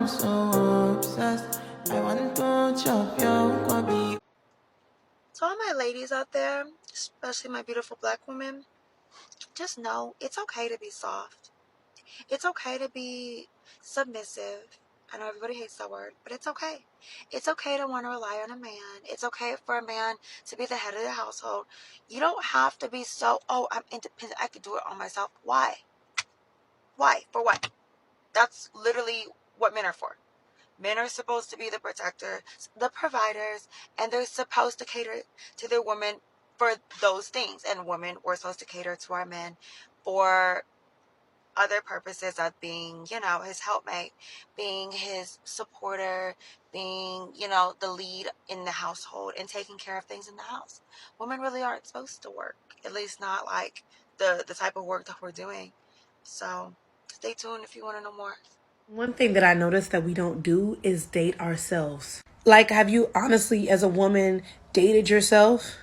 so obsessed. I want to chop your kwabi. To all my ladies out there, especially my beautiful black women, just know it's okay to be soft. It's okay to be submissive. I know everybody hates that word, but it's okay. It's okay to want to rely on a man. It's okay for a man to be the head of the household. You don't have to be so, oh, I'm independent. I could do it all myself. Why? Why? For what? That's literally what men are for. Men are supposed to be the protectors, the providers, and they're supposed to cater to their women for those things. And women, we're supposed to cater to our men for other purposes of being, his helpmate, being his supporter, being, the lead in the household and taking care of things in the house. Women really aren't supposed to work, at least not like the type of work that we're doing. So stay tuned if you want to know more. One thing that I noticed that we don't do is date ourselves. Like, have you honestly, as a woman, dated yourself?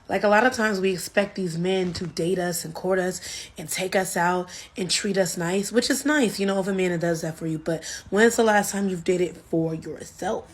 Like, a lot of times we expect these men to date us and court us and take us out and treat us nice, which is nice, if a man that does that for you. But when's the last time you've dated for yourself?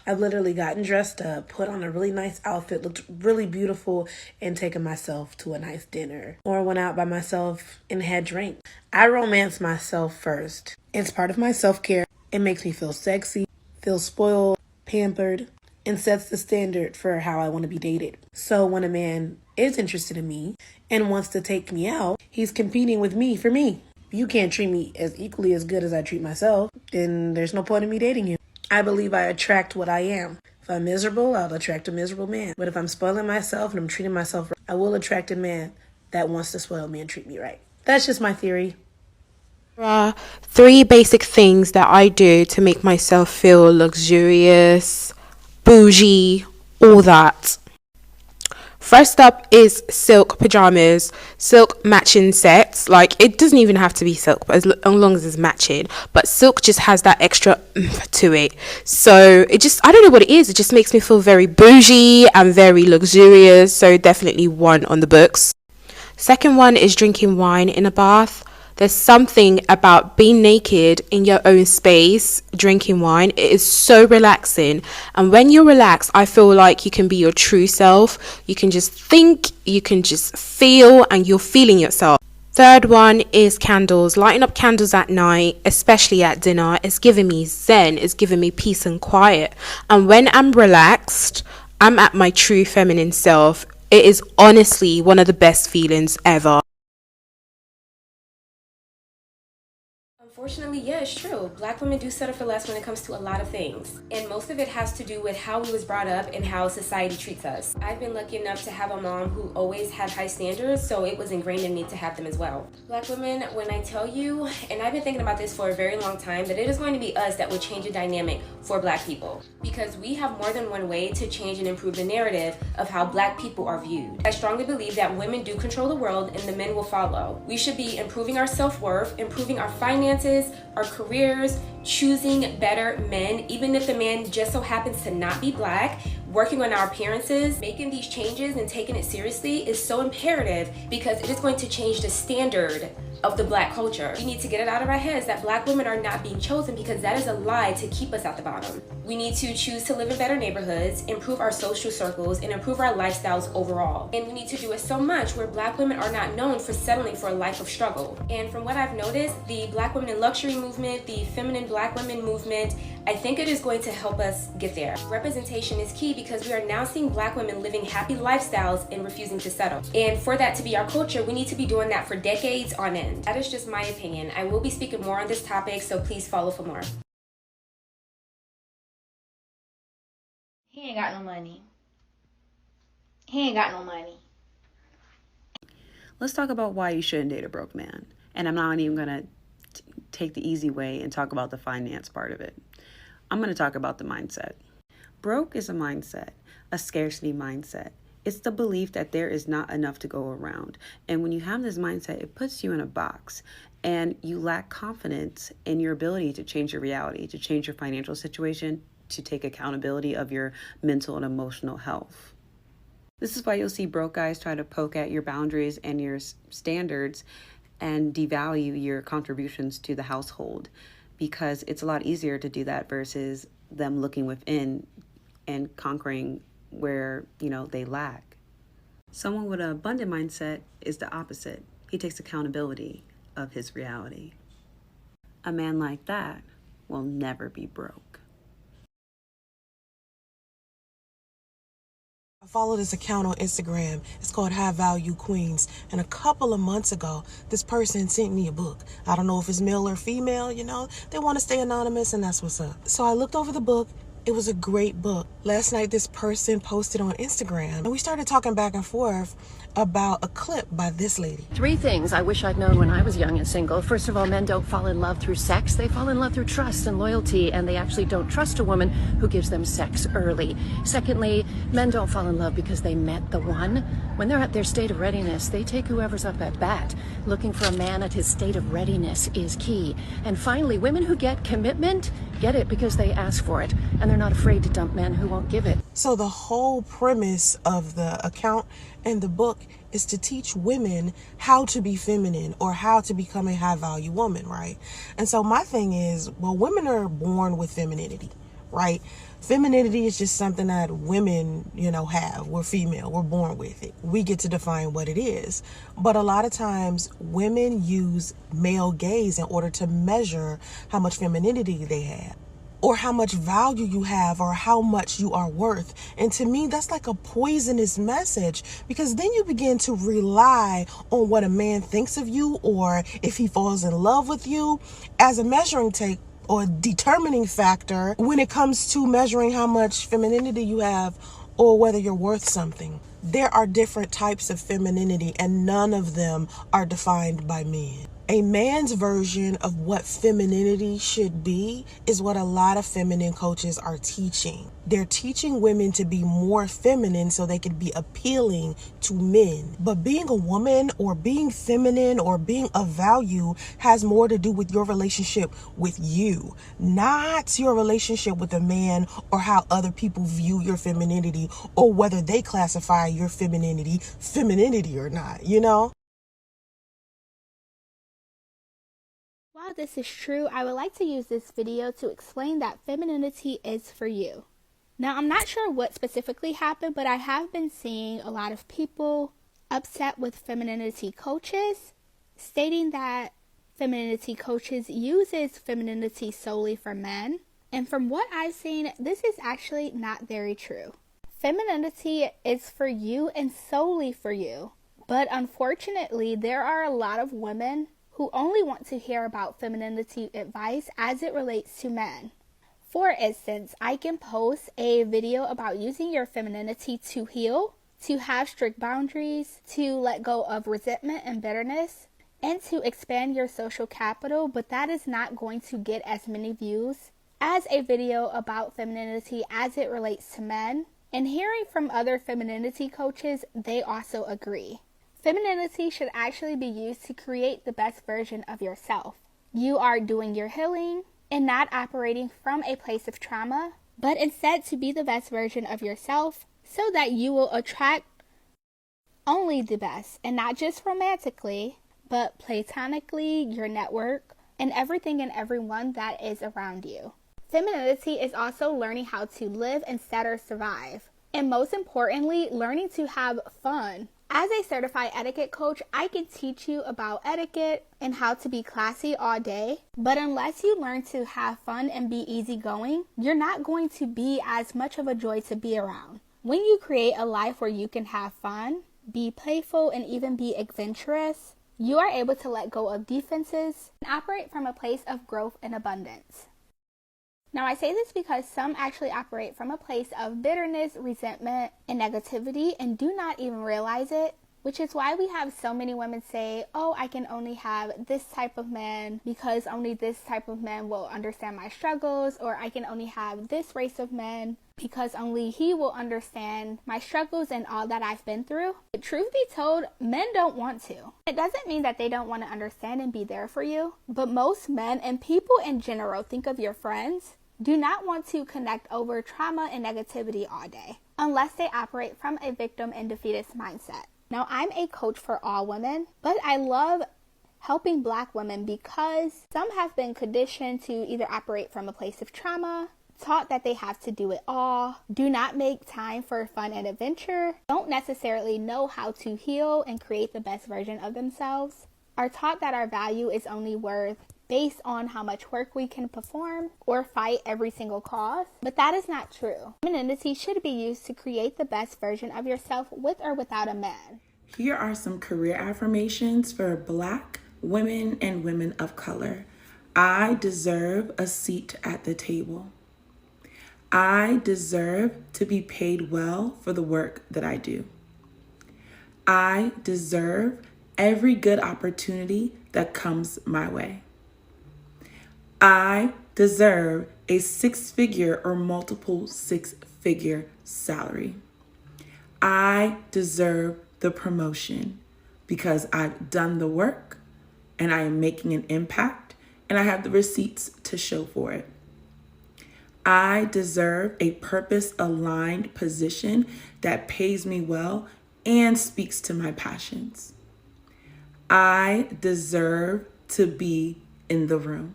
I've literally gotten dressed up, put on a really nice outfit, looked really beautiful, and taken myself to a nice dinner. Or went out by myself and had drinks. I romance myself first. It's part of my self-care. It makes me feel sexy, feel spoiled, pampered, and sets the standard for how I want to be dated. So when a man is interested in me and wants to take me out, he's competing with me for me. If you can't treat me as equally as good as I treat myself, then there's no point in me dating you. I believe I attract what I am. If I'm miserable, I'll attract a miserable man. But if I'm spoiling myself and I'm treating myself right, I will attract a man that wants to spoil me and treat me right. That's just my theory. There are three basic things that I do to make myself feel luxurious, bougie, all that. First up is silk pajamas, silk matching sets. Like, it doesn't even have to be silk, but as long as it's matching. But silk just has that extra oomph to it. So I don't know what it is. It just makes me feel very bougie and very luxurious. So definitely one on the books. Second one is drinking wine in a bath. There's something about being naked in your own space, drinking wine. It is so relaxing. And when you're relaxed, I feel like you can be your true self. You can just think, you can just feel, and you're feeling yourself. Third one is candles. Lighting up candles at night, especially at dinner, is giving me zen. It's giving me peace and quiet. And when I'm relaxed, I'm at my true feminine self. It is honestly one of the best feelings ever. Unfortunately, yeah, it's true. Black women do settle for less when it comes to a lot of things. And most of it has to do with how we was brought up and how society treats us. I've been lucky enough to have a mom who always had high standards, so it was ingrained in me to have them as well. Black women, when I tell you, and I've been thinking about this for a very long time, that it is going to be us that will change the dynamic for black people. Because we have more than one way to change and improve the narrative of how black people are viewed. I strongly believe that women do control the world and the men will follow. We should be improving our self-worth, improving our finances, our careers, choosing better men, even if the man just so happens to not be black, working on our appearances. Making these changes and taking it seriously is so imperative because it is going to change the standard of the black culture. We need to get it out of our heads that black women are not being chosen because that is a lie to keep us at the bottom. We need to choose to live in better neighborhoods, improve our social circles, and improve our lifestyles overall. And we need to do it so much where black women are not known for settling for a life of struggle. And from what I've noticed, the Black Women in Luxury movement, the feminine black women movement, I think it is going to help us get there. Representation is key because we are now seeing black women living happy lifestyles and refusing to settle. And for that to be our culture, we need to be doing that for decades on end. That is just my opinion. I will be speaking more on this topic, so please follow for more. He ain't got no money. He ain't got no money. Let's talk about why you shouldn't date a broke man. And I'm not even going to take the easy way and talk about the finance part of it. I'm going to talk about the mindset. Broke is a mindset, a scarcity mindset. It's the belief that there is not enough to go around. And when you have this mindset, it puts you in a box and you lack confidence in your ability to change your reality, to change your financial situation, to take accountability of your mental and emotional health. This is why you'll see broke guys try to poke at your boundaries and your standards and devalue your contributions to the household. because it's a lot easier to do that versus them looking within and conquering where, they lack. Someone with an abundant mindset is the opposite. He takes accountability of his reality. A man like that will never be broke. I follow this account on Instagram. It's called High Value Queens. And a couple of months ago, this person sent me a book. I don't know if it's male or female, they want to stay anonymous, and that's what's up. So I looked over the book. It was a great book. Last night, this person posted on Instagram, and we started talking back and forth about a clip by this lady. 3 things I wish I'd known when I was young and single. First of all, men don't fall in love through sex. They fall in love through trust and loyalty, and they actually don't trust a woman who gives them sex early. Secondly, men don't fall in love because they met the one. When they're at their state of readiness, they take whoever's up at bat. Looking for a man at his state of readiness is key. And finally, women who get commitment get it because they ask for it, and they're not afraid to dump men who won't give it. So the whole premise of the account and the book is to teach women how to be feminine or how to become a high value woman, right? And so my thing is, well, women are born with femininity, right? Femininity is just something that women, have. We're female. We're born with it. We get to define what it is. But a lot of times women use male gaze in order to measure how much femininity they have, or how much value you have, or how much you are worth. And to me, that's like a poisonous message, because then you begin to rely on what a man thinks of you, or if he falls in love with you, as a measuring tape or determining factor when it comes to measuring how much femininity you have or whether you're worth something. There are different types of femininity, and none of them are defined by men. A man's version of what femininity should be is what a lot of feminine coaches are teaching. They're teaching women to be more feminine so they can be appealing to men. But being a woman or being feminine or being of value has more to do with your relationship with you, not your relationship with a man or how other people view your femininity or whether they classify your femininity or not. While this is true, I would like to use this video to explain that femininity is for you. Now, I'm not sure what specifically happened, but I have been seeing a lot of people upset with femininity coaches, stating that femininity coaches uses femininity solely for men. And from what I've seen, this is actually not very true. Femininity is for you and solely for you. But unfortunately, there are a lot of women who only want to hear about femininity advice as it relates to men. For instance, I can post a video about using your femininity to heal, to have strict boundaries, to let go of resentment and bitterness, and to expand your social capital, but that is not going to get as many views as a video about femininity as it relates to men. And hearing from other femininity coaches, they also agree. Femininity should actually be used to create the best version of yourself. You are doing your healing and not operating from a place of trauma, but instead to be the best version of yourself so that you will attract only the best, and not just romantically, but platonically, your network, and everything and everyone that is around you. Femininity is also learning how to live instead of survive, and most importantly, learning to have fun. As a certified etiquette coach, I can teach you about etiquette and how to be classy all day. But unless you learn to have fun and be easygoing, you're not going to be as much of a joy to be around. When you create a life where you can have fun, be playful, and even be adventurous, you are able to let go of defenses and operate from a place of growth and abundance. Now, I say this because some actually operate from a place of bitterness, resentment, and negativity and do not even realize it, which is why we have so many women say, oh, I can only have this type of man because only this type of man will understand my struggles, or I can only have this race of men because only he will understand my struggles and all that I've been through. But truth be told, men don't want to. It doesn't mean that they don't want to understand and be there for you, but most men and people in general, think of your friends, do not want to connect over trauma and negativity all day, unless they operate from a victim and defeatist mindset. Now, I'm a coach for all women, but I love helping Black women because some have been conditioned to either operate from a place of trauma, taught that they have to do it all, do not make time for fun and adventure, don't necessarily know how to heal and create the best version of themselves, are taught that our value is only worth based on how much work we can perform or fight every single cause. But that is not true. Femininity should be used to create the best version of yourself with or without a man. Here are some career affirmations for Black women and women of color. I deserve a seat at the table. I deserve to be paid well for the work that I do. I deserve every good opportunity that comes my way. I deserve a 6-figure or multiple 6-figure salary. I deserve the promotion because I've done the work and I am making an impact and I have the receipts to show for it. I deserve a purpose-aligned position that pays me well and speaks to my passions. I deserve to be in the room.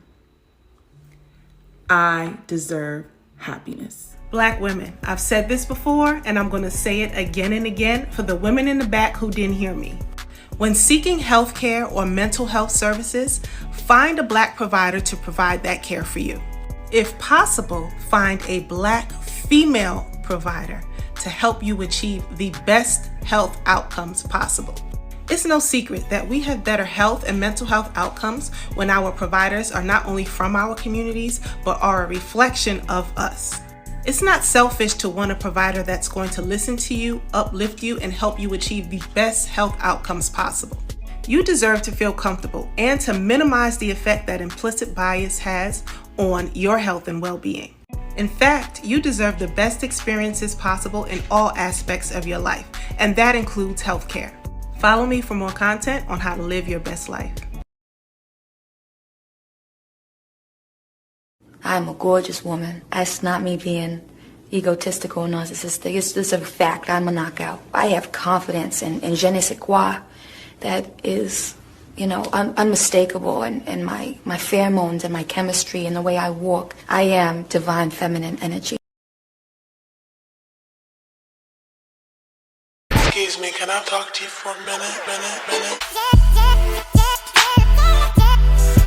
I deserve happiness. Black women, I've said this before and I'm going to say it again and again for the women in the back who didn't hear me. When seeking healthcare or mental health services, find a Black provider to provide that care for you. If possible, find a Black female provider to help you achieve the best health outcomes possible. It's no secret that we have better health and mental health outcomes when our providers are not only from our communities, but are a reflection of us. It's not selfish to want a provider that's going to listen to you, uplift you, and help you achieve the best health outcomes possible. You deserve to feel comfortable and to minimize the effect that implicit bias has on your health and well-being. In fact, you deserve the best experiences possible in all aspects of your life, and that includes healthcare. Follow me for more content on how to live your best life. I'm a gorgeous woman. That's not me being egotistical or narcissistic. It's just a fact. I'm a knockout. I have confidence and je ne sais quoi that is, unmistakable. And my pheromones and my chemistry and the way I walk. I am divine feminine energy. Excuse me, can I talk to you for a minute?